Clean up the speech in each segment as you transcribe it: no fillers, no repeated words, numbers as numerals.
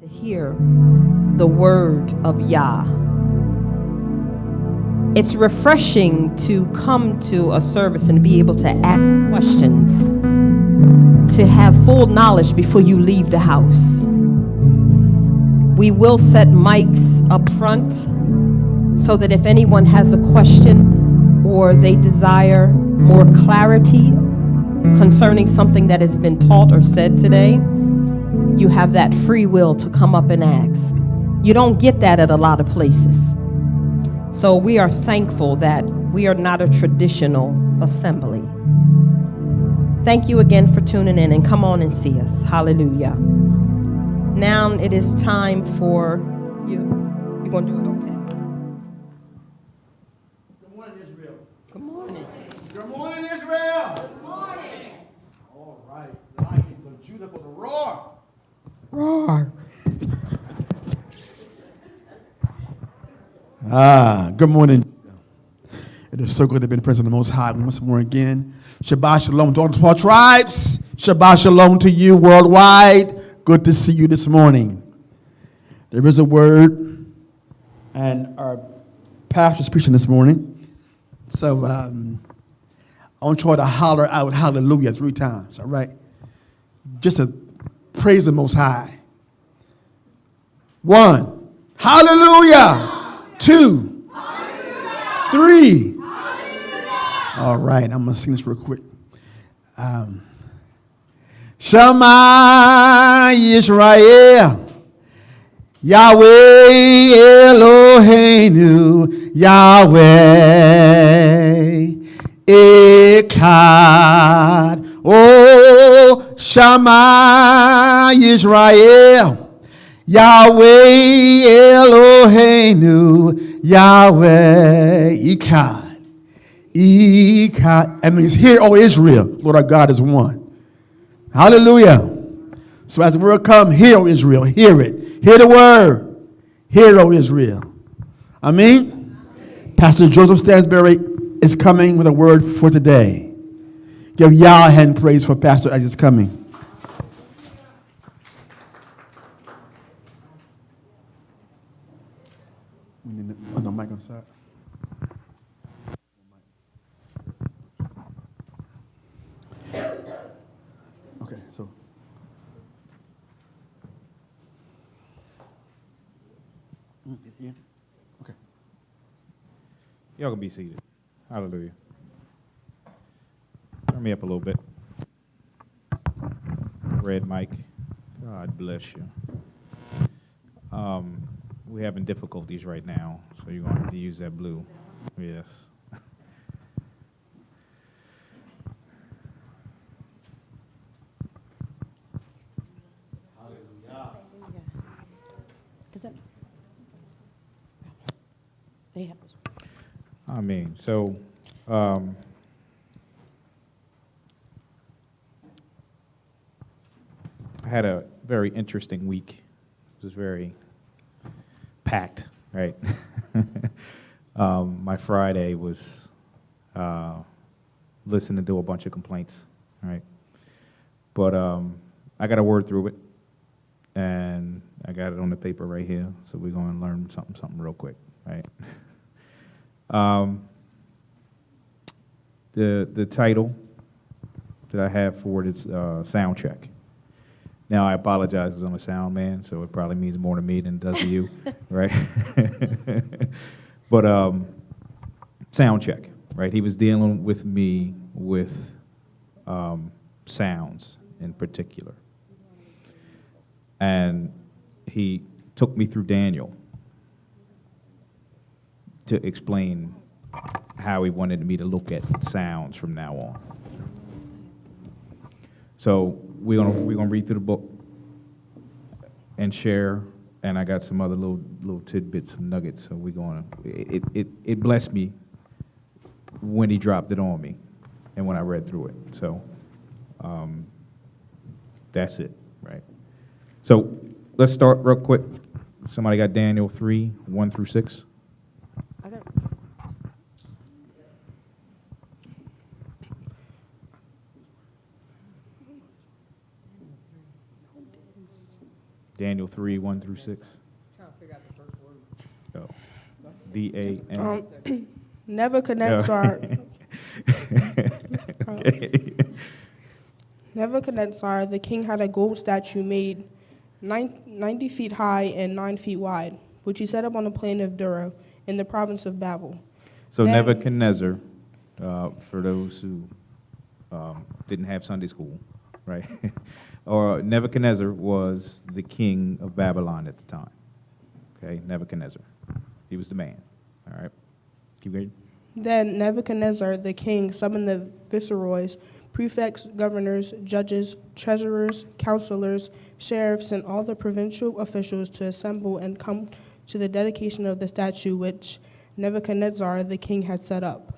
to hear the word of Yah. It's refreshing to come to a service and be able to ask questions, to have full knowledge before you leave the house. We will set mics up front so that if anyone has a question or they desire more clarity concerning something that has been taught or said today, you have that free will to come up and ask. You don't get that at a lot of places. So we are thankful that we are not a traditional assembly. Thank you again for tuning in, and come on and see us. Hallelujah. Now it is time for you. You're going to do it, okay? Good morning, Israel. Good morning. Good morning, Israel. Good morning. All right. Lions of Judah for the roar. Roar. Good morning. It is so good to be in the presence of the Most High once more again. Shabbat shalom to all the 12 tribes. Shabbat shalom to you worldwide. Good to see you this morning. There is a word, and our pastor's preaching this morning. So I want you all to holler out hallelujah 3 times, all right? Just to praise the Most High. 1, hallelujah. 2, hallelujah. 3. Hallelujah. All right, I'm going to sing this real quick. Shema Yisrael, Yahweh Eloheinu, Yahweh Echad. Oh, Shema Yisrael, Yahweh Eloheinu, Yahweh Echad. Echad. That means, hear, O Israel, Lord our God is one. Hallelujah. So as the word come, hear, O Israel, hear it. Hear the word. Hear, O Israel. Amen. Pastor Joseph Stansberry is coming with a word for today. Give Yah a hand praise for Pastor as he's coming. No mic on side. Okay, so. Okay. Y'all can be seated. Hallelujah. Turn me up a little bit. Red mic. God bless you. We're having difficulties right now, so you're going to have to use that blue. Yes. Does that? They have. I mean, so I had a very interesting week. It was very packed, right? My Friday was listening to a bunch of complaints, right? But I got a word through it, and I got it on the paper right here, so we're going to learn something real quick, right? The title that I have for it is sound check. Now, I apologize because I'm a sound man, so it probably means more to me than it does to you, right? But sound check, right? He was dealing with me with sounds in particular. And he took me through Daniel to explain how he wanted me to look at sounds from now on. So we're gonna read through the book and share, and I got some other little tidbits and nuggets. So it blessed me when he dropped it on me, and when I read through it. So that's it, right? So let's start real quick. Somebody got Daniel 3, 1 through 6? I got. Daniel 3, 1 through 6. Oh. D-A-N. Nebuchadnezzar, Okay. Nebuchadnezzar, the king had a gold statue made 90 feet high and 9 feet wide, which he set up on the plain of Dura in the province of Babel. So Then- Nebuchadnezzar, for those who didn't have Sunday school, right? Or Nebuchadnezzar was the king of Babylon at the time. Okay, Nebuchadnezzar. He was the man. All right. Keep reading. Then Nebuchadnezzar, the king, summoned the viceroys, prefects, governors, judges, treasurers, counselors, sheriffs, and all the provincial officials to assemble and come to the dedication of the statue which Nebuchadnezzar, the king, had set up.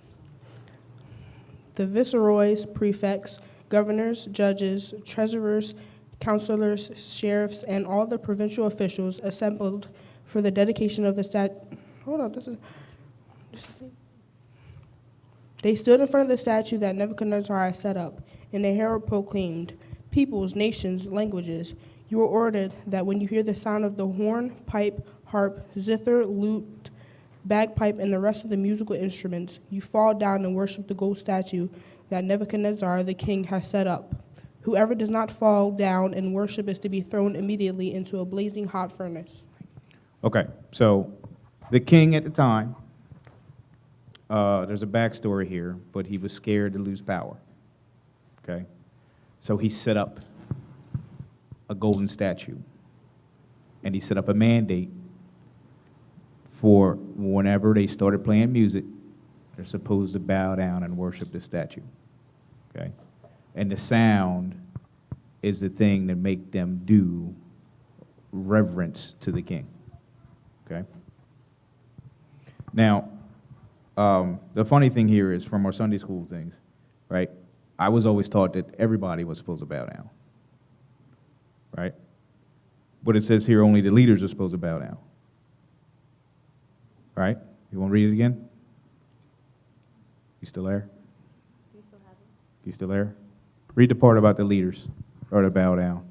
The viceroys, prefects, governors, judges, treasurers, counselors, sheriffs, and all the provincial officials assembled for the dedication of the They stood in front of the statue that Nebuchadnezzar had set up, and a herald proclaimed, "Peoples, nations, languages, you are ordered that when you hear the sound of the horn, pipe, harp, zither, lute, bagpipe, and the rest of the musical instruments, you fall down and worship the gold statue that Nebuchadnezzar the king has set up. Whoever does not fall down and worship is to be thrown immediately into a blazing hot furnace." Okay, so the king at the time, there's a backstory here, but he was scared to lose power. Okay, so he set up a golden statue, and he set up a mandate for whenever they started playing music, they're supposed to bow down and worship the statue. Okay, and the sound is the thing that make them do reverence to the king. Okay. Now, the funny thing here is from our Sunday school things, right? I was always taught that everybody was supposed to bow down, right? But it says here only the leaders are supposed to bow down, right? You want to read it again? You still there? You still there? Read the part about the leaders or to bow down.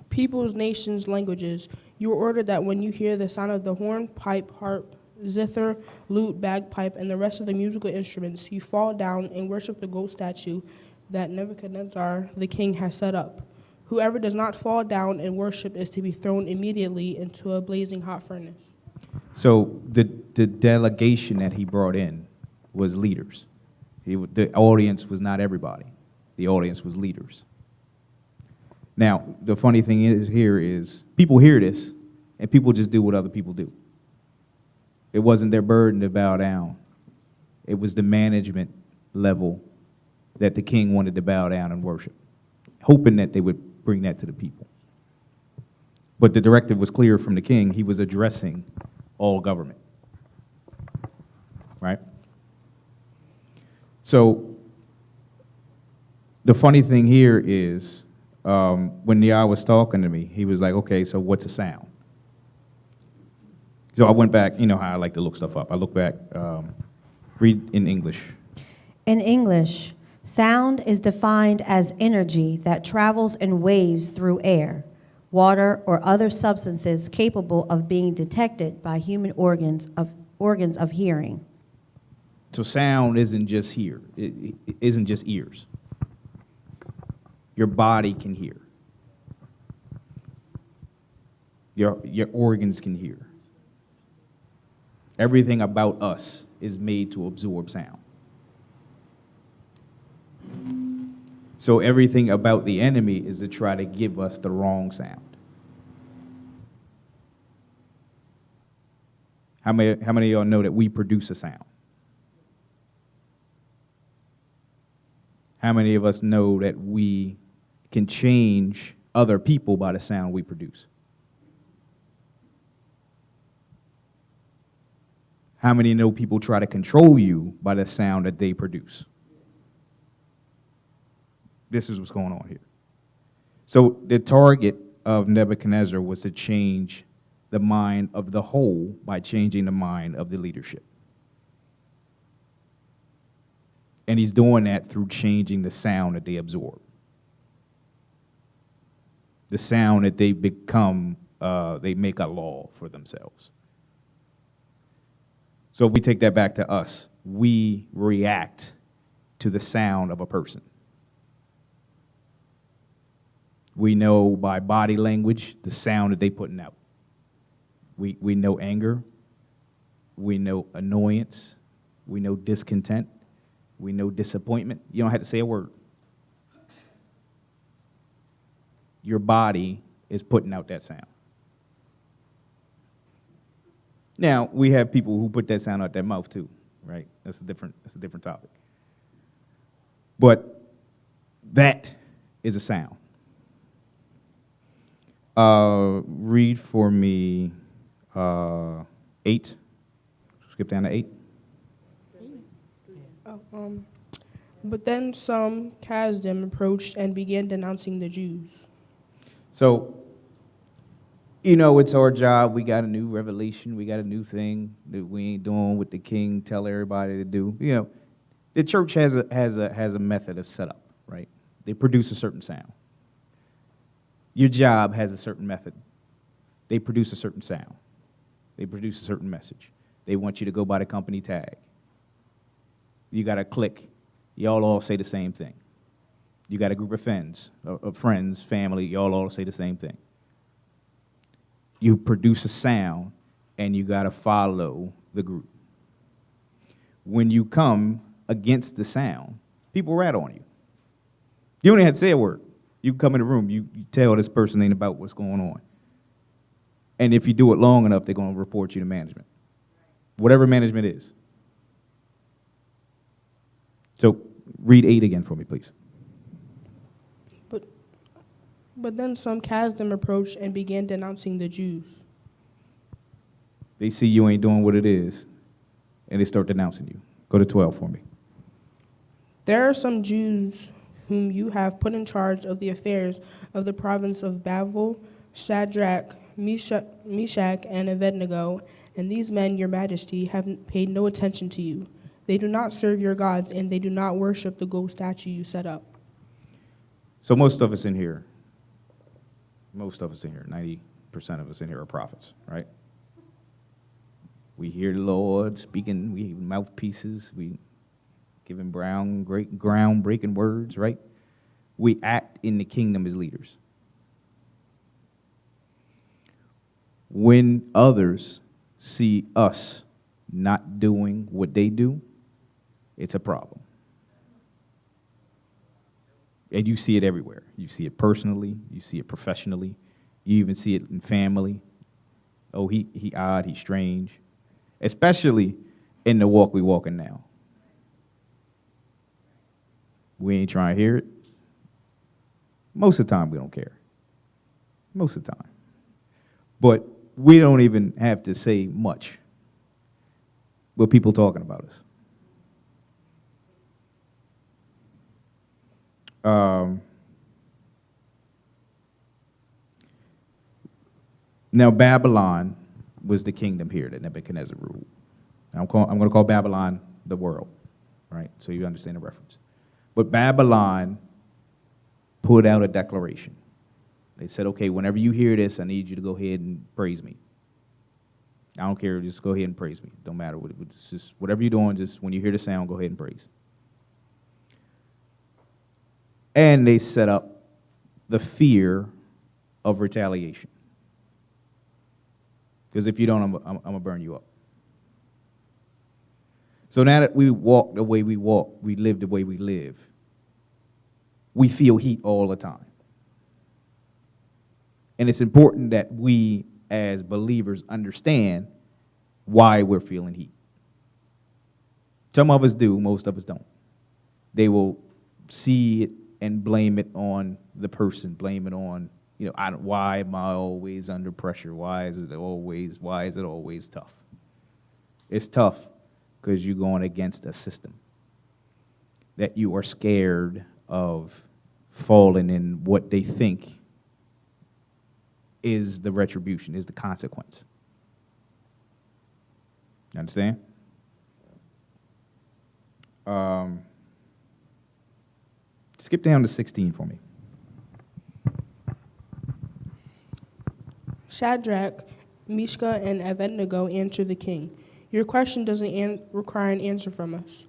Peoples, nations, languages, you are ordered that when you hear the sound of the horn, pipe, harp, zither, lute, bagpipe, and the rest of the musical instruments, you fall down and worship the gold statue that Nebuchadnezzar the king has set up. Whoever does not fall down and worship is to be thrown immediately into a blazing hot furnace. So the delegation that he brought in was leaders. The audience was not everybody. The audience was leaders. Now, the funny thing is people hear this, and people just do what other people do. It wasn't their burden to bow down. It was the management level that the king wanted to bow down and worship, hoping that they would bring that to the people. But the directive was clear from the king. He was addressing all government, right? So the funny thing here is, when Yah was talking to me, he was like, okay, so what's a sound? So I went back, you know how I like to look stuff up. I look back, read in English. In English, sound is defined as energy that travels in waves through air, water, or other substances capable of being detected by human organs of hearing. So sound isn't just here. It isn't just ears. Your body can hear. Your organs can hear. Everything about us is made to absorb sound. So everything about the enemy is to try to give us the wrong sound. How many of y'all know that we produce a sound? How many of us know that we can change other people by the sound we produce? How many know people try to control you by the sound that they produce? This is what's going on here. So the target of Nebuchadnezzar was to change the mind of the whole by changing the mind of the leadership. And he's doing that through changing the sound that they absorb. the sound that they become, they make a law for themselves. So if we take that back to us, we react to the sound of a person. We know by body language the sound that they putting out. We know anger, we know annoyance, we know discontent, we know disappointment. You don't have to say a word. Your body is putting out that sound. Now, we have people who put that sound out their mouth too, right? That's a different topic. But that is a sound. Read for me 8. Skip down to 8. But then some Kasdim approached and began denouncing the Jews. So, you know, it's our job. We got a new revelation. We got a new thing that we ain't doing what the king tell everybody to do. You know, the church has a method of setup, right? They produce a certain sound. Your job has a certain method. They produce a certain sound. They produce a certain message. They want you to go by the company tag. You got to click. Y'all all say the same thing. You got a group of friends, family, y'all all say the same thing. You produce a sound, and you got to follow the group. When you come against the sound, people rat on you. You don't even have to say a word. You come in the room, you tell this person ain't about what's going on. And if you do it long enough, they're going to report you to management. Whatever management is. So read 8 again for me, please. But then some Kasdim approached and began denouncing the Jews. They see you ain't doing what it is, and they start denouncing you. Go to 12 for me. There are some Jews whom you have put in charge of the affairs of the province of Babel, Shadrach, Meshach, and Abednego, and these men, your majesty, have paid no attention to you. They do not serve your gods, and they do not worship the gold statue you set up. So most of us in here, 90% of us in here are prophets, right? We hear the Lord speaking, we mouthpieces, we giving groundbreaking words, right? We act in the kingdom as leaders. When others see us not doing what they do, it's a problem. And you see it everywhere. You see it personally, you see it professionally, you even see it in family. Oh, he odd, he's strange. Especially in the walk we walking now. We ain't trying to hear it. Most of the time, we don't care. Most of the time. But we don't even have to say much with people talking about us. Now, Babylon was the kingdom here that Nebuchadnezzar ruled. Now, I'm going to call Babylon the world, right? So you understand the reference. But Babylon put out a declaration. They said, okay, whenever you hear this, I need you to go ahead and praise me. I don't care, just go ahead and praise me. Don't matter what, it's just whatever you're doing, just when you hear the sound, go ahead and praise. And they set up the fear of retaliation. Because if you don't, I'm going to burn you up. So now that we walk the way we walk, we live the way we live, we feel heat all the time. And it's important that we, as believers, understand why we're feeling heat. Some of us do, most of us don't. They will see it and blame it on the person, blame it on, why am I always under pressure? Why is it always tough? It's tough because you're going against a system that you are scared of falling in what they think is the retribution, is the consequence. You understand? Skip down to 16 for me. Shadrach, Meshach, and Abednego answered the king, "Your question doesn't require an answer from us.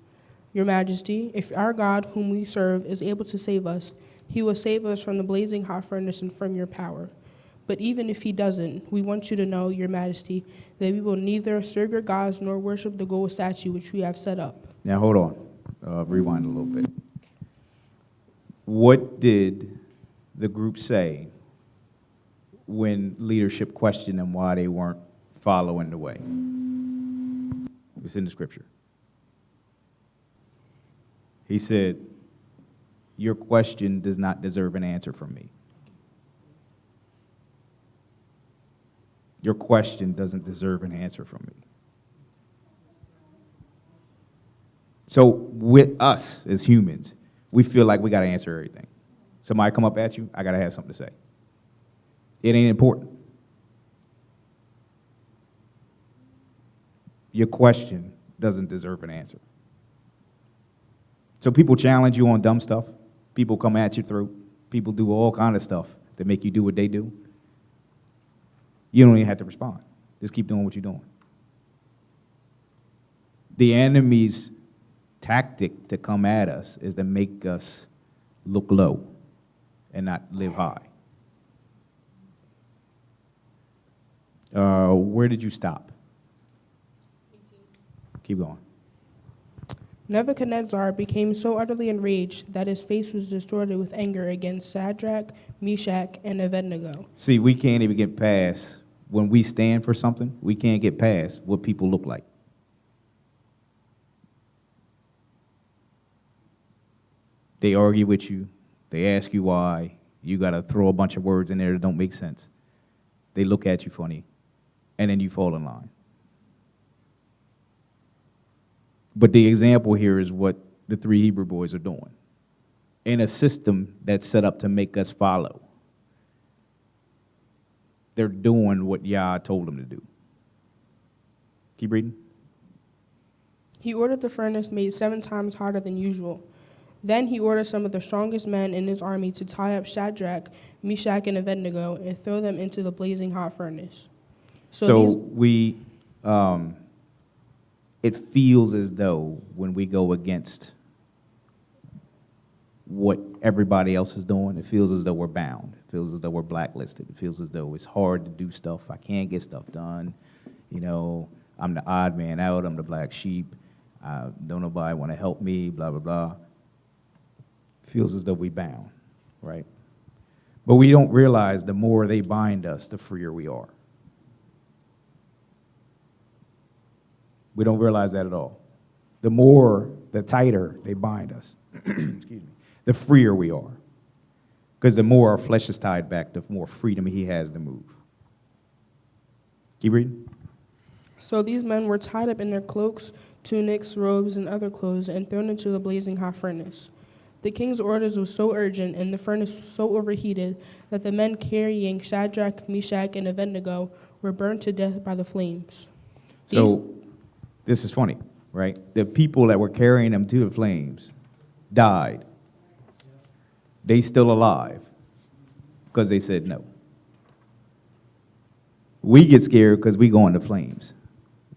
Your Majesty, if our God, whom we serve, is able to save us, he will save us from the blazing hot furnace and from your power. But even if he doesn't, we want you to know, Your Majesty, that we will neither serve your gods nor worship the gold statue which we have set up." Now, hold on. Rewind a little bit. What did the group say when leadership questioned them why they weren't following the way? It's in the scripture. He said, "Your question does not deserve an answer from me." Your question doesn't deserve an answer from me. So with us as humans, we feel like we got to answer everything. Somebody come up at you, I got to have something to say. It ain't important. Your question doesn't deserve an answer. So people challenge you on dumb stuff. People come at you through. People do all kind of stuff to make you do what they do. You don't even have to respond. Just keep doing what you're doing. The enemy's tactic to come at us is to make us look low and not live high. Where did you stop? Keep going. Nebuchadnezzar became so utterly enraged that his face was distorted with anger against Shadrach, Meshach, and Abednego. See, we can't even get past, when we stand for something, we can't get past what people look like. They argue with you. They ask you why. You got to throw a bunch of words in there that don't make sense. They look at you funny, and then you fall in line. But the example here is what the three Hebrew boys are doing in a system that's set up to make us follow. They're doing what Yah told them to do. Keep reading. He ordered the furnace made 7 times hotter than usual. Then he ordered some of the strongest men in his army to tie up Shadrach, Meshach, and Abednego and throw them into the blazing hot furnace. It feels as though when we go against what everybody else is doing, it feels as though we're bound. It feels as though we're blacklisted. It feels as though it's hard to do stuff. I can't get stuff done. You know, I'm the odd man out. I'm the black sheep. Don't nobody want to help me, blah, blah, blah. It feels as though we bound, right? But we don't realize the more they bind us, the freer we are. We don't realize that at all. The tighter they bind us, excuse me, the freer we are. Because the more our flesh is tied back, the more freedom he has to move. Keep reading. So these men were tied up in their cloaks, tunics, robes, and other clothes and thrown into the blazing hot furnace. The king's orders were so urgent and the furnace was so overheated that the men carrying Shadrach, Meshach, and Abednego were burned to death by the flames. This is funny, right? The people that were carrying them to the flames died. They still alive because they said no. We get scared because we go into flames.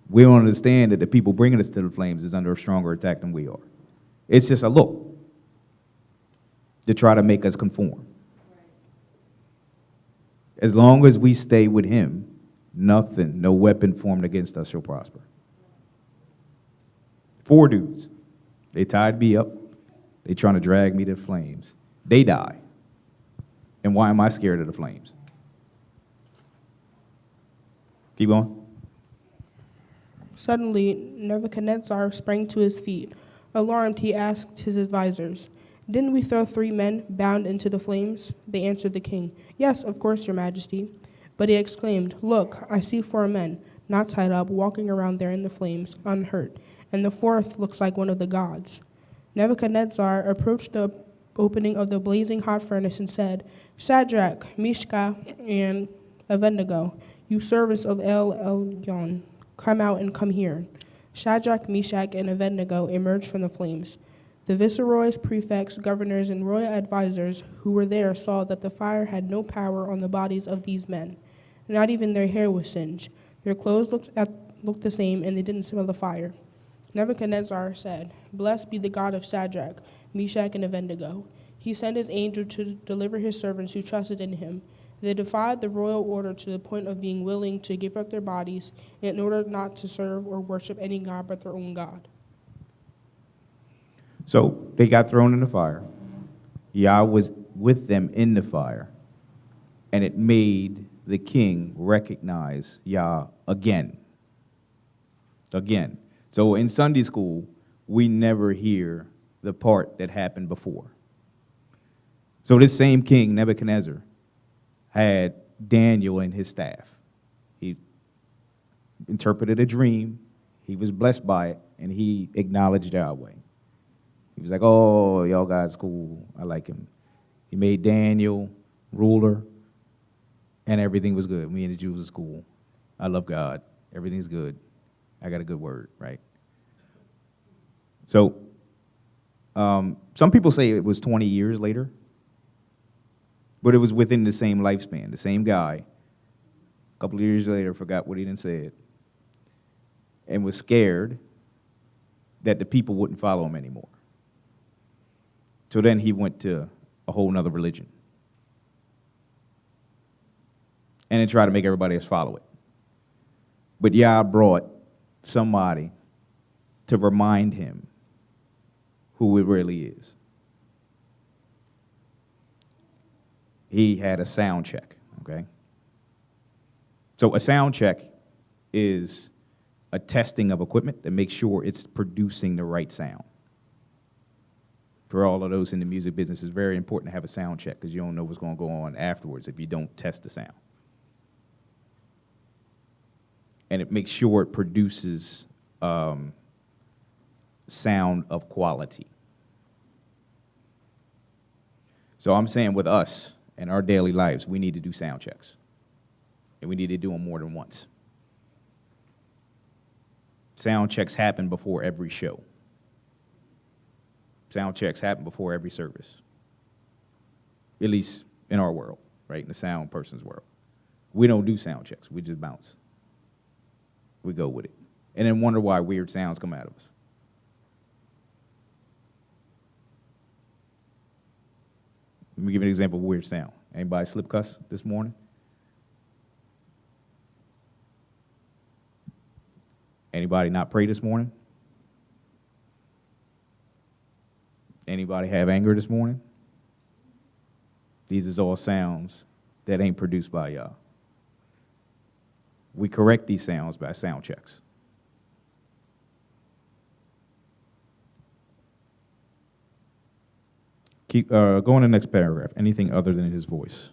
We don't understand that the people bringing us to the flames is under a stronger attack than we are. It's just a look to try to make us conform. As long as we stay with him, nothing, no weapon formed against us shall prosper. 4 dudes. They tied me up. They trying to drag me to the flames. They die. And why am I scared of the flames? Keep going. Suddenly, Nebuchadnezzar sprang to his feet. Alarmed, he asked his advisors, "Didn't we throw 3 men bound into the flames?" They answered the king, "Yes, of course, Your Majesty." But he exclaimed, "Look, I see 4 men, not tied up, walking around there in the flames, unhurt, and the 4th looks like one of the gods." Nebuchadnezzar approached the opening of the blazing hot furnace and said, "Shadrach, Meshach, and Abednego, you servants of El Elyon, come out and come here." Shadrach, Meshach, and Abednego emerged from the flames. The viceroys, prefects, governors, and royal advisors who were there saw that the fire had no power on the bodies of these men. Not even their hair was singed. Their clothes looked the same, and they didn't smell the fire. Nebuchadnezzar said, "Blessed be the God of Shadrach, Meshach, and Abednego. He sent his angel to deliver his servants who trusted in him. They defied the royal order to the point of being willing to give up their bodies in order not to serve or worship any god but their own God." So they got thrown in the fire. Yah was with them in the fire, and it made the king recognize Yah again. Again. So in Sunday school, we never hear the part that happened before. So this same king, Nebuchadnezzar, had Daniel and his staff. He interpreted a dream, he was blessed by it, and he acknowledged Yahweh. He was like, "Oh, y'all guys cool, I like him." He made Daniel ruler, and everything was good. Me and the Jews was cool. I love God, everything's good. I got a good word, right? So some people say it was 20 years later, but it was within the same lifespan. The same guy, a couple of years later, forgot what he done said, and was scared that the people wouldn't follow him anymore. So then he went to a whole nother religion and then tried to make everybody else follow it. But Yah brought somebody to remind him who it really is. He had a sound check, okay? So a sound check is a testing of equipment that makes sure it's producing the right sound. For all of those in the music business, it's very important to have a sound check because you don't know what's going to go on afterwards if you don't test the sound. And it makes sure it produces sound of quality. So I'm saying with us in our daily lives, we need to do sound checks. And we need to do them more than once. Sound checks happen before every show. Sound checks happen before every service. At least in our world, right? In the sound person's world. We don't do sound checks. We just bounce. We go with it. And then wonder why weird sounds come out of us. Let me give you an example of a weird sound. Anybody slip cuss this morning? Anybody not pray this morning? Anybody have anger this morning? These is all sounds that ain't produced by Yah. We correct these sounds by sound checks. Keep go on to the next paragraph. Anything other than his voice.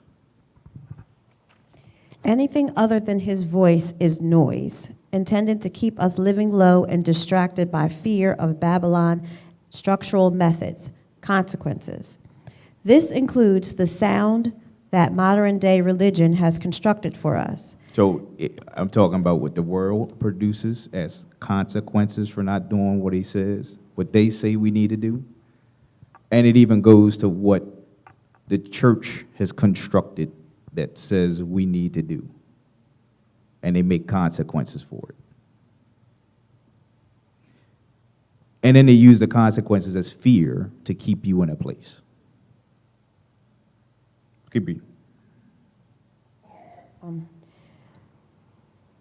Anything other than his voice is noise, intended to keep us living low and distracted by fear of Babylon, structural methods, consequences. This includes the sound that modern-day religion has constructed for us. So I'm talking about what the world produces as consequences for not doing what he says, what they say we need to do. And it even goes to what the church has constructed that says we need to do. And they make consequences for it. And then they use the consequences as fear to keep you in a place. Keep reading.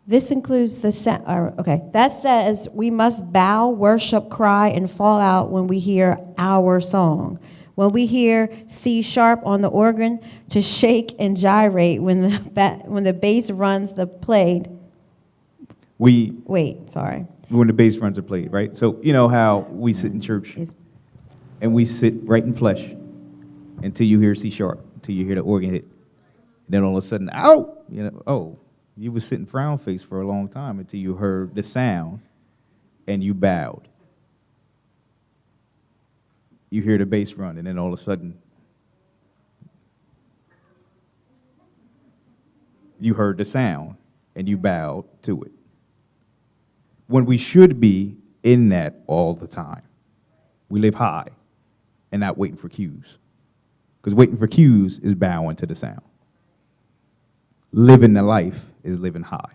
This includes that says we must bow, worship, cry, and fall out when we hear our song. When we hear C# on the organ, to shake and gyrate when the bass runs the played. When the bass runs are played, right? So you know how we sit in church and we sit right in flesh until you hear C#, until you hear the organ hit. Then all of a sudden, ow! You was sitting frown face for a long time until you heard the sound and you bowed. You hear the bass run, and then all of a sudden, you heard the sound and you bowed to it. When we should be in that all the time. We live high and not waiting for cues. Because waiting for cues is bowing to the sound. living the life is living high.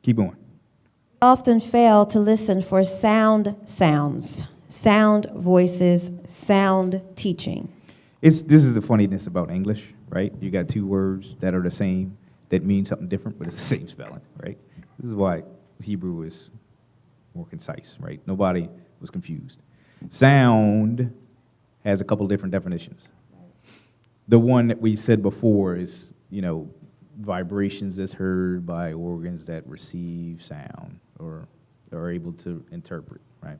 Keep going. Often fail to listen for sound sounds, sound voices, sound teaching. This is the funniness about English, right? You got two words that are the same that mean something different, but it's the same spelling, right? This is why Hebrew is more concise, right? Nobody was confused. Sound has a couple different definitions. The one that we said before is, vibrations that's heard by organs that receive sound or are able to interpret, right?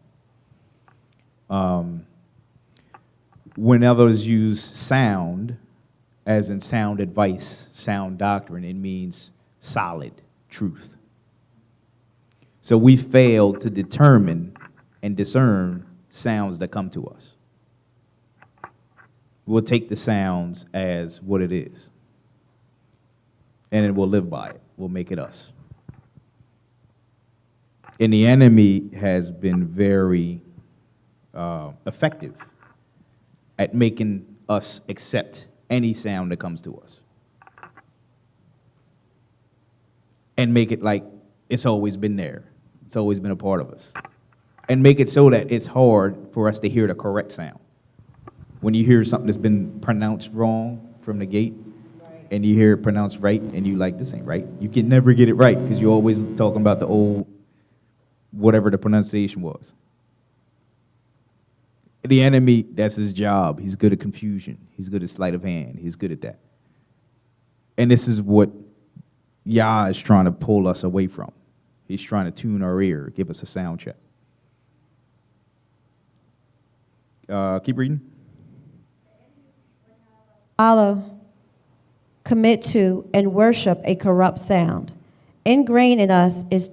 When others use sound, as in sound advice, sound doctrine, it means solid truth. So we fail to determine and discern sounds that come to us. We'll take the sounds as what it is, and then we'll live by it. We'll make it us. And the enemy has been very effective at making us accept any sound that comes to us and make it like it's always been there. It's always been a part of us. And make it so that it's hard for us to hear the correct sound. When you hear something that's been pronounced wrong from the gate, and you hear it pronounced right, and you like, this ain't right. You can never get it right, because you're always talking about the old, whatever the pronunciation was. The enemy, that's his job. He's good at confusion. He's good at sleight of hand. He's good at that. And this is what Yah is trying to pull us away from. He's trying to tune our ear, give us a sound check. Keep reading. Follow, commit to, and worship a corrupt sound. Ingrained in us is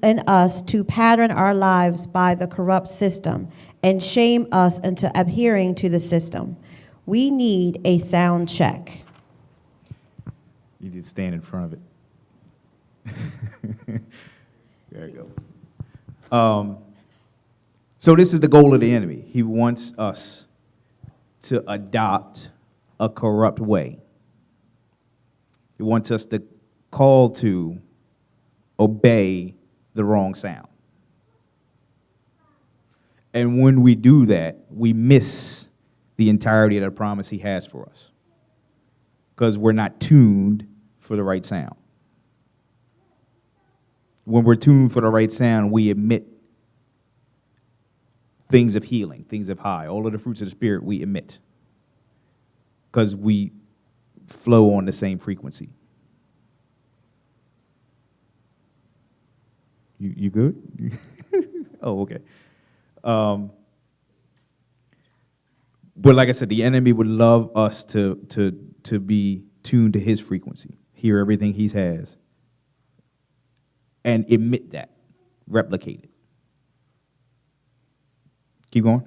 in us to pattern our lives by the corrupt system and shame us into adhering to the system. We need a sound check. You need to stand in front of it. There you go. So this is the goal of the enemy. He wants us to adopt a corrupt way. He wants us to call to obey the wrong sound. And when we do that, we miss the entirety of the promise he has for us, because we're not tuned for the right sound. When we're tuned for the right sound, we emit things of healing, things of high. All of the fruits of the Spirit we emit, because we flow on the same frequency. You good? Oh, okay. But like I said, the enemy would love us to be tuned to his frequency, hear everything he has, and emit that, replicate it. Keep going.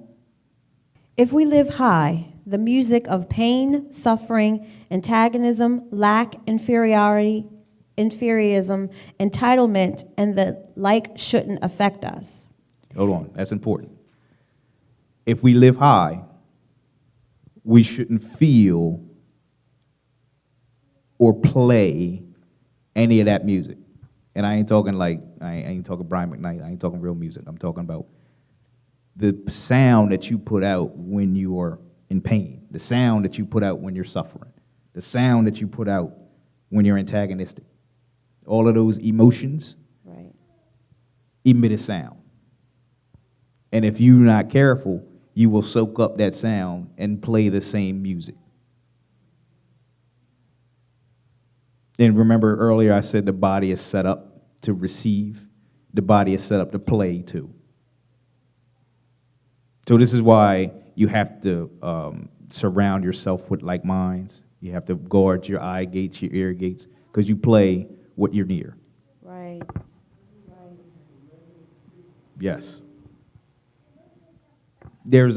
If we live high, the music of pain, suffering, antagonism, lack, inferiorism, entitlement, and the like shouldn't affect us. Hold on, that's important. If we live high, we shouldn't feel or play any of that music. And I ain't talking I ain't talking Brian McKnight, I ain't talking real music. I'm talking about the sound that you put out when you are in pain, the sound that you put out when you're suffering, the sound that you put out when you're antagonistic. All of those emotions emit a sound. And if you're not careful, you will soak up that sound and play the same music. And remember earlier I said the body is set up to receive. The body is set up to play too. So this is why you have to surround yourself with like minds. You have to guard your eye gates, your ear gates, because you play what you're near. Right. Yes. There's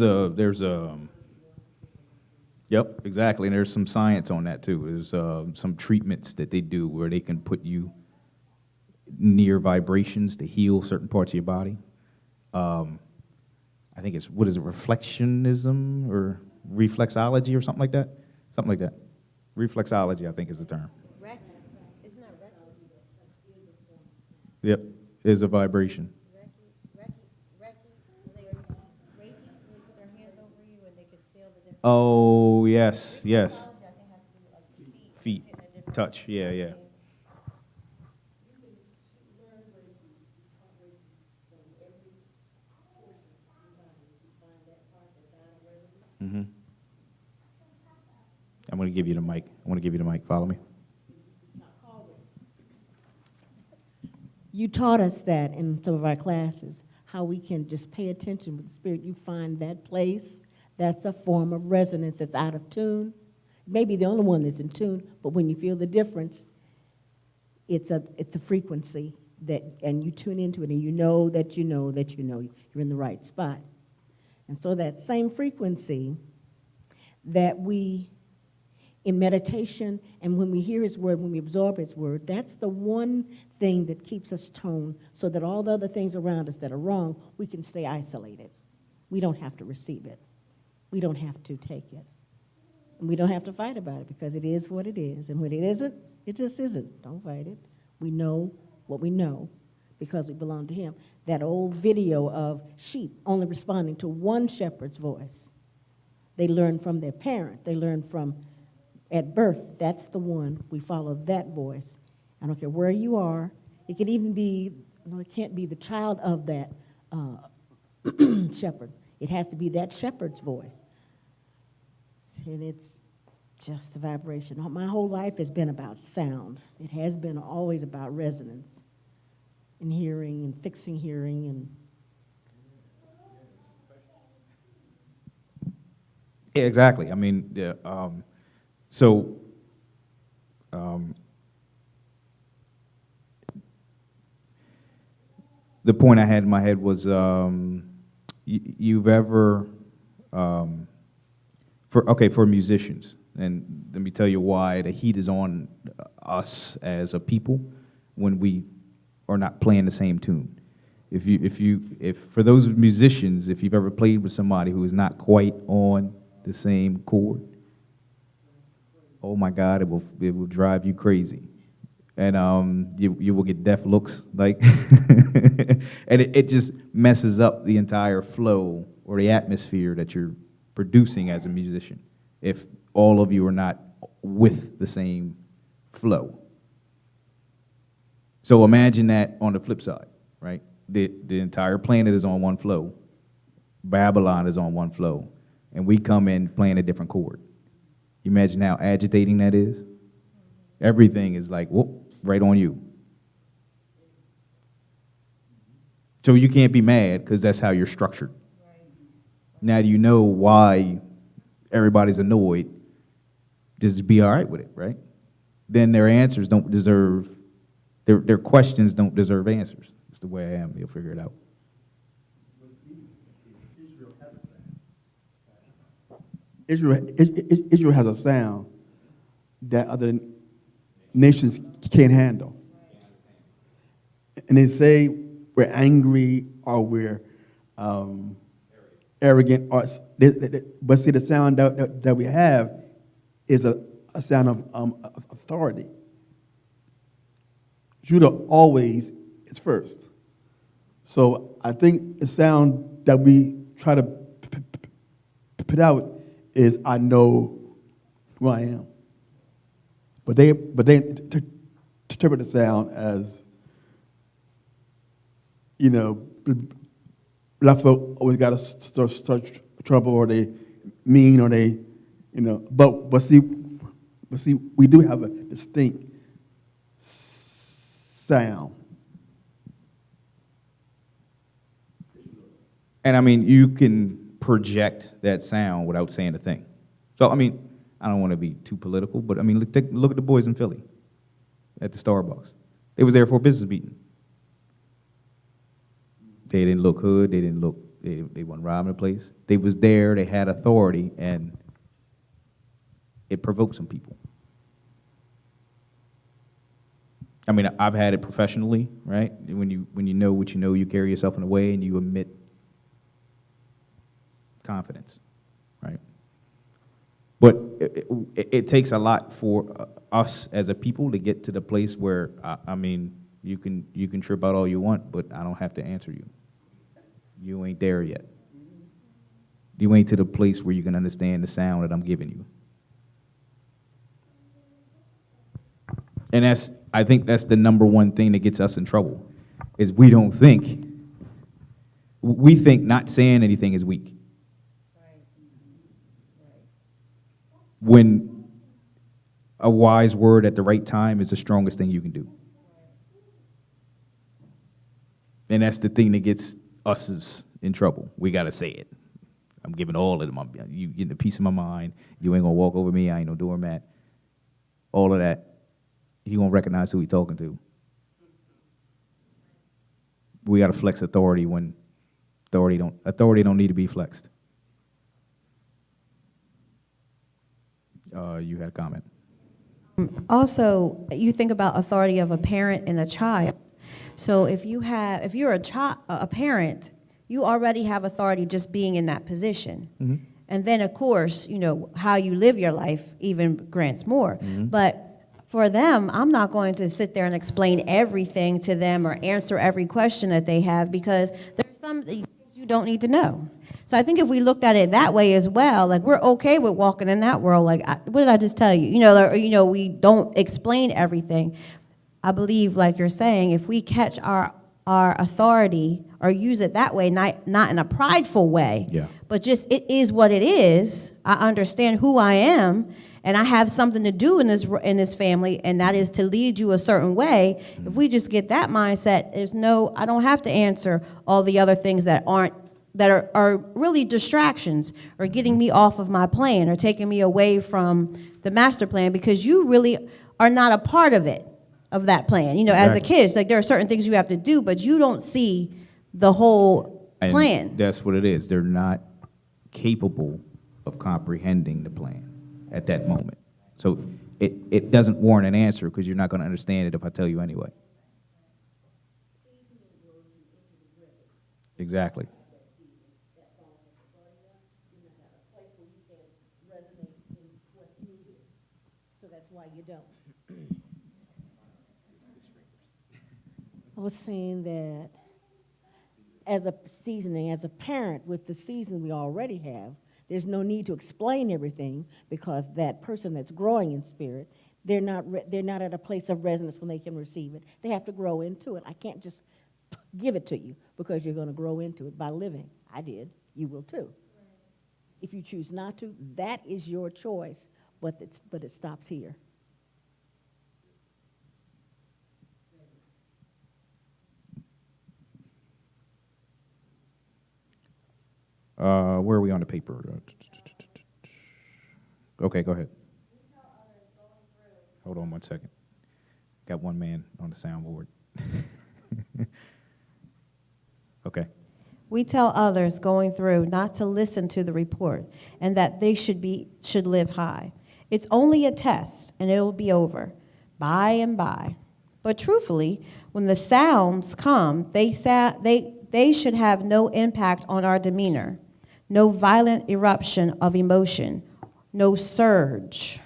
yep, exactly, and there's some science on that too. There's some treatments that they do where they can put you near vibrations to heal certain parts of your body. I think it's, reflectionism or reflexology or something like that? Something like that. Reflexology, I think, is the term. Reiki. Isn't that Reiki? Yep, is a vibration. Reiki, when they put their hands over you and they could feel the different. Oh, yes, yes. I think has to do with like feet. Feet, hitting a different touch, yeah, yeah. Mm-hmm. I'm going to give you the mic. I want to give you the mic. Follow me. You taught us that in some of our classes, how we can just pay attention with the spirit. You find that place, that's a form of resonance that's out of tune. Maybe the only one that's in tune, but when you feel the difference, it's a frequency that, and you tune into it, and you know that you know that you know you're in the right spot. And so that same frequency that we, in meditation, and when we hear His word, when we absorb His word, that's the one thing that keeps us toned so that all the other things around us that are wrong, we can stay isolated. We don't have to receive it. We don't have to take it. And we don't have to fight about it because it is what it is. And when it isn't, it just isn't. Don't fight it. We know what we know because we belong to Him. That old video of sheep only responding to one shepherd's voice. They learn from their parent. They learn from, at birth, that's the one. We follow that voice. I don't care where you are. It could even be, no, it can't be the child of that shepherd. It has to be that shepherd's voice. And it's just the vibration. My whole life has been about sound. It has been always about resonance and hearing and fixing hearing and Yeah, exactly. I mean, yeah, so the point I had in my head was you've ever for musicians, and let me tell you why the heat is on us as a people when we are not playing the same tune. If for those musicians, if you've ever played with somebody who is not quite on the same chord, oh my God, it will drive you crazy, and you will get deaf looks, like, and it just messes up the entire flow or the atmosphere that you're producing as a musician if all of you are not with the same flow. So imagine that on the flip side, right? The entire planet is on one flow. Babylon is on one flow. And we come in playing a different chord. You imagine how agitating that is? Everything is like, whoop, right on you. So you can't be mad because that's how you're structured. Now you know why everybody's annoyed. Just be all right with it, right? Then their answers don't deserve, their questions don't deserve answers. It's the way I am. You'll figure it out. Israel has a sound that other nations can't handle. And they say we're angry or we're arrogant. But see, the sound that we have is a sound of authority. Judah always is first. So I think the sound that we try to put out is I know who I am. But they interpret the sound as, you know, black folk always got to start trouble, or they mean, or they, you know. But see, we do have a distinct sound. And I mean, you can project that sound without saying a thing. So, I mean, I don't want to be too political, but I mean, look at the boys in Philly at the Starbucks. They was there for a business meeting. They didn't look hood. They didn't look, they weren't robbing the place. They was there, they had authority, and it provoked some people. I mean, I've had it professionally, right? When you know what you know, you carry yourself in a way and you emit confidence, right? But it takes a lot for us as a people to get to the place where, I mean, you can trip out all you want, but I don't have to answer you. You ain't there yet. You ain't to the place where you can understand the sound that I'm giving you. And I think that's the number one thing that gets us in trouble, is we think not saying anything is weak. When a wise word at the right time is the strongest thing you can do. And that's the thing that gets us in trouble. We got to say it. I'm giving all of them. You getting a piece of my mind. You ain't going to walk over me. I ain't no doormat. All of that. He going to recognize who he talking to. We got to flex authority when authority don't need to be flexed. You had a comment. Also, you think about authority of a parent and a child. So if you're a parent, you already have authority just being in that position. Mm-hmm. And then, of course, how you live your life even grants more. Mm-hmm. But for them, I'm not going to sit there and explain everything to them or answer every question that they have, because there's some things you don't need to know. So I think if we looked at it that way as well, like, we're okay with walking in that world. Like, what did I just tell you? We don't explain everything. I believe, like you're saying, if we catch our authority or use it that way, not in a prideful way, yeah, but just it is what it is. I understand who I am, and I have something to do in this family, and that is to lead you a certain way. Mm-hmm. If we just get that mindset, I don't have to answer all the other things that are really distractions or getting me off of my plan or taking me away from the master plan, because you really are not a part of that plan. Exactly. As a kid, it's like there are certain things you have to do, but you don't see the whole plan. And that's what it is. They're not capable of comprehending the plan at that moment. So it doesn't warrant an answer, because you're not going to understand it if I tell you anyway. Exactly. So that's why you don't. I was saying that as a parent, with the season we already have, there's no need to explain everything, because that person that's growing in spirit, they're not at a place of resonance when they can receive it. They have to grow into it. I can't just give it to you, because you're going to grow into it by living. I did. You will too. If you choose not to, that is your choice, but it stops here. Where are we on the paper? Okay, go ahead. Hold on 1 second. Got one man on the soundboard. Okay. We tell others going through not to listen to the report, and that they should live high. It's only a test, and it'll be over by and by. But truthfully, when the sounds come, they should have no impact on our demeanor, no violent eruption of emotion, no surge.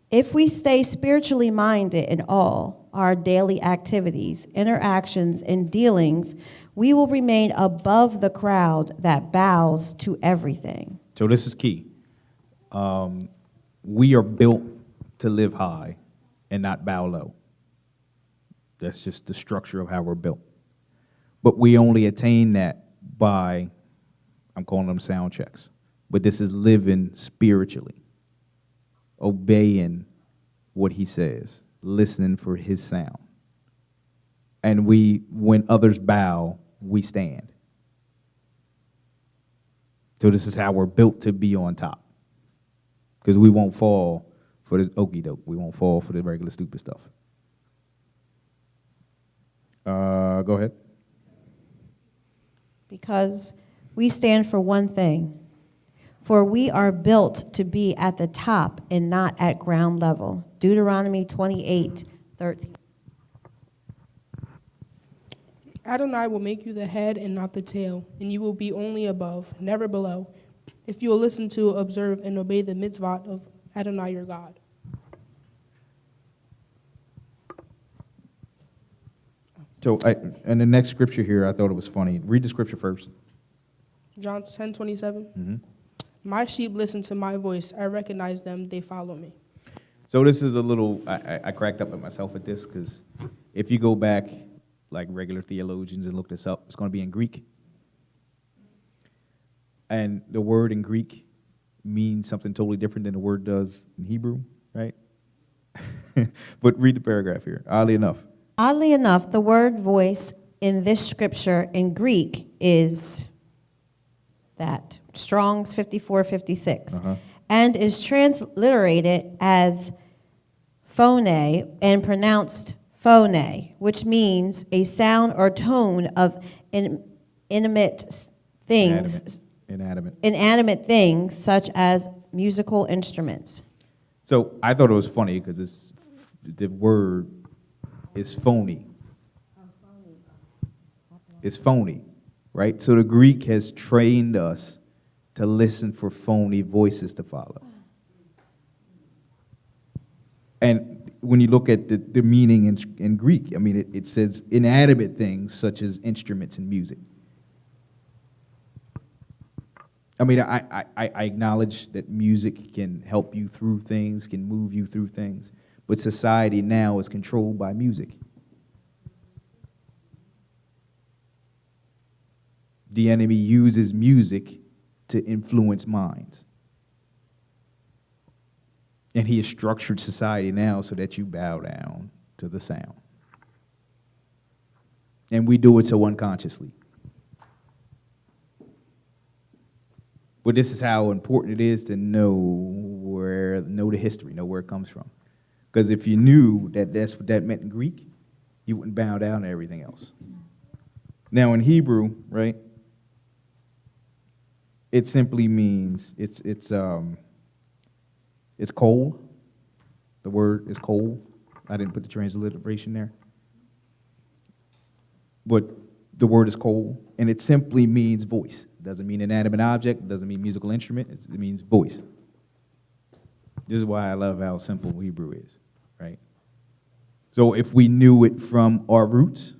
If we stay spiritually minded in all our daily activities, interactions, and dealings, we will remain above the crowd that bows to everything. So this is key. We are built to live high and not bow low. That's just the structure of how we're built. But we only attain that by, I'm calling them sound checks, but this is living spiritually, obeying what he says, listening for his sound. And when others bow, we stand. So this is how we're built to be on top. Because we won't fall for the okie doke. We won't fall for the regular stupid stuff. Go ahead. Because we stand for one thing. For we are built to be at the top and not at ground level. Deuteronomy 28:13. Adonai will make you the head and not the tail, and you will be only above, never below. if you will listen to, observe, and obey the mitzvot of Adonai your God. So, and the next scripture here, I thought it was funny. Read the scripture first. John 10:27. Mm-hmm. My sheep listen to my voice. I recognize them. They follow me. So this is a little, I cracked up at myself at this, because if you go back, like regular theologians, and look this up, it's going to be in Greek. And the word in Greek means something totally different than the word does in Hebrew, right? But read the paragraph here, oddly enough. Oddly enough, the word voice in this scripture in Greek is that, Strong's 5456, and is transliterated as phone and pronounced phone, which means a sound or tone of inanimate things, inanimate things such as musical instruments. So I thought it was funny because the word is phony. It's phony, right? So the Greek has trained us to listen for phony voices to follow. And when you look at the meaning in Greek, I mean, it says inanimate things such as instruments and music. I mean, I acknowledge that music can help you through things, can move you through things, but society now is controlled by music. The enemy uses music to influence minds. And he has structured society now so that you bow down to the sound. And we do it so unconsciously. But this is how important it is to know the history, know where it comes from. Because if you knew that that's what that meant in Greek, you wouldn't bow down to everything else. Now in Hebrew, right, it simply means it's coal. The word is coal. I didn't put the transliteration there. But the word is coal, and it simply means voice. It doesn't mean inanimate object. It doesn't mean musical instrument. It means voice. This is why I love how simple Hebrew is, right? So if we knew it from our roots,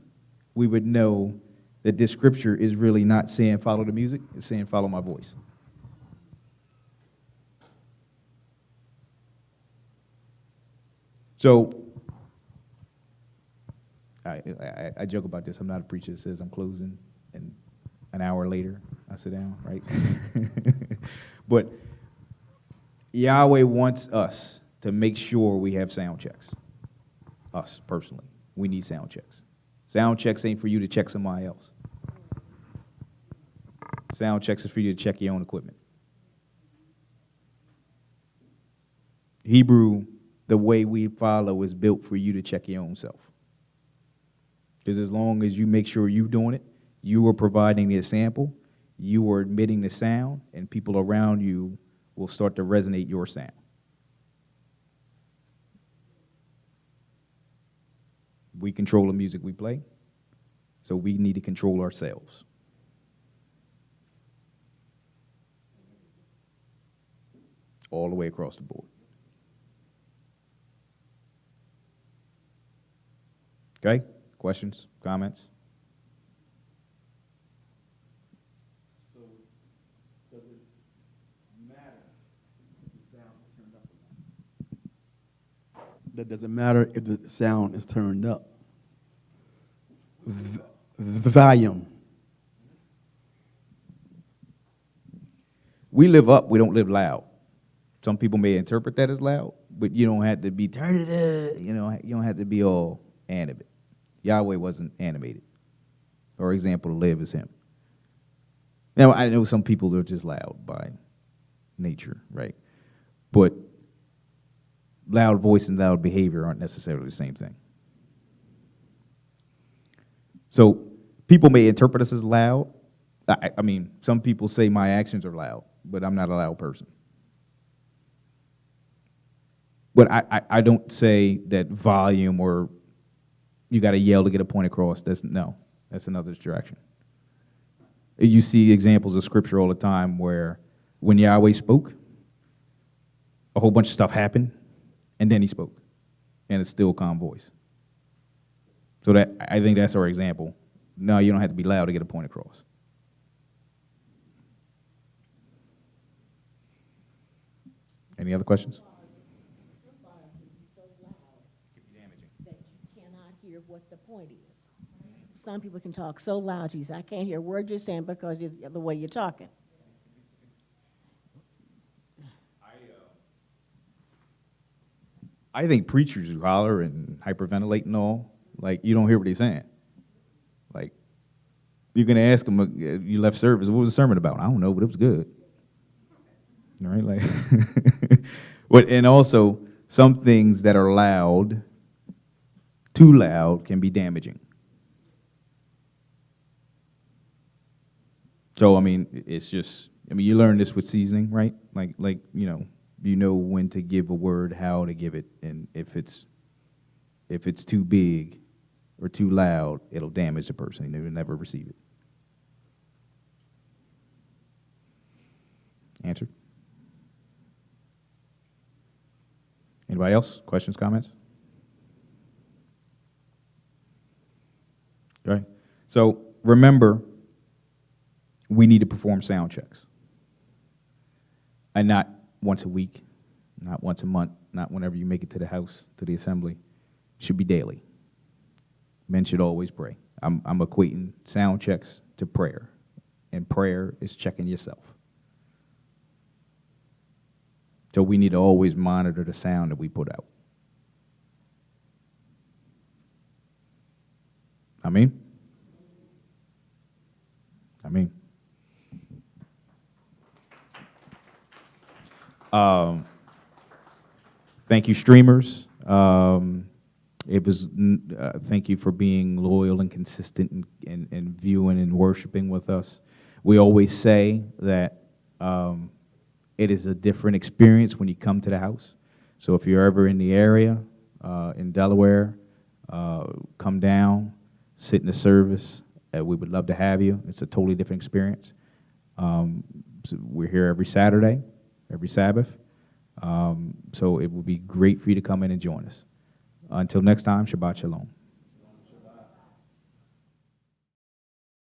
we would know that this scripture is really not saying follow the music, it's saying follow my voice. So I joke about this. I'm not a preacher that says I'm closing, and an hour later I sit down, right? But Yahweh wants us to make sure we have sound checks. Us, personally. We need sound checks. Sound checks ain't for you to check somebody else. Sound checks is for you to check your own equipment. Hebrew, the way we follow, is built for you to check your own self. Because as long as you make sure you're doing it, you are providing the sample, you are admitting the sound, and people around you will start to resonate your sound. We control the music we play, so we need to control ourselves. All the way across the board. Okay? Questions, comments? So, does it matter if the sound is turned up or not? That doesn't matter if the sound is turned up. The volume. We live up, we don't live loud. Some people may interpret that as loud, but you don't have to be turn it up. You don't have to be all animate. Yahweh wasn't animated. Or example, to live is him. Now, I know some people are just loud by nature, right? But loud voice and loud behavior aren't necessarily the same thing. So people may interpret us as loud. I mean, some people say my actions are loud, but I'm not a loud person. But I don't say that volume or you got to yell to get a point across. That's another distraction. You see examples of scripture all the time where when Yahweh spoke, a whole bunch of stuff happened, and then he spoke, and it's still a calm voice. So that, I think that's our example. No, you don't have to be loud to get a point across. Any other questions? That you cannot hear what the point is. Some people can talk so loud, you say, I can't hear a word you're saying because of the way you're talking. I think preachers who holler and hyperventilate and all, like, you don't hear what he's saying. Like, you can ask him, you left service, what was the sermon about? I don't know, but it was good. All right, like, and also, some things that are loud, too loud, can be damaging. So, I mean, it's just, I mean, you learn this with seasoning, right? Like, you know when to give a word, how to give it, and if it's too big or too loud, it'll damage the person, and they will never receive it. Answered? Anybody else? Questions, comments? Okay. So remember, we need to perform sound checks. And not once a week, not once a month, not whenever you make it to the house, to the assembly. It should be daily. Men should always pray. I'm equating sound checks to prayer. And prayer is checking yourself. So we need to always monitor the sound that we put out. Amen? Amen. Thank you, streamers. Thank you for being loyal and consistent and viewing and worshiping with us. We always say that it is a different experience when you come to the house. So if you're ever in the area, in Delaware, come down, sit in the service. We would love to have you. It's a totally different experience. So we're here every Saturday, every Sabbath. So it would be great for you to come in and join us. Until next time, Shabbat Shalom.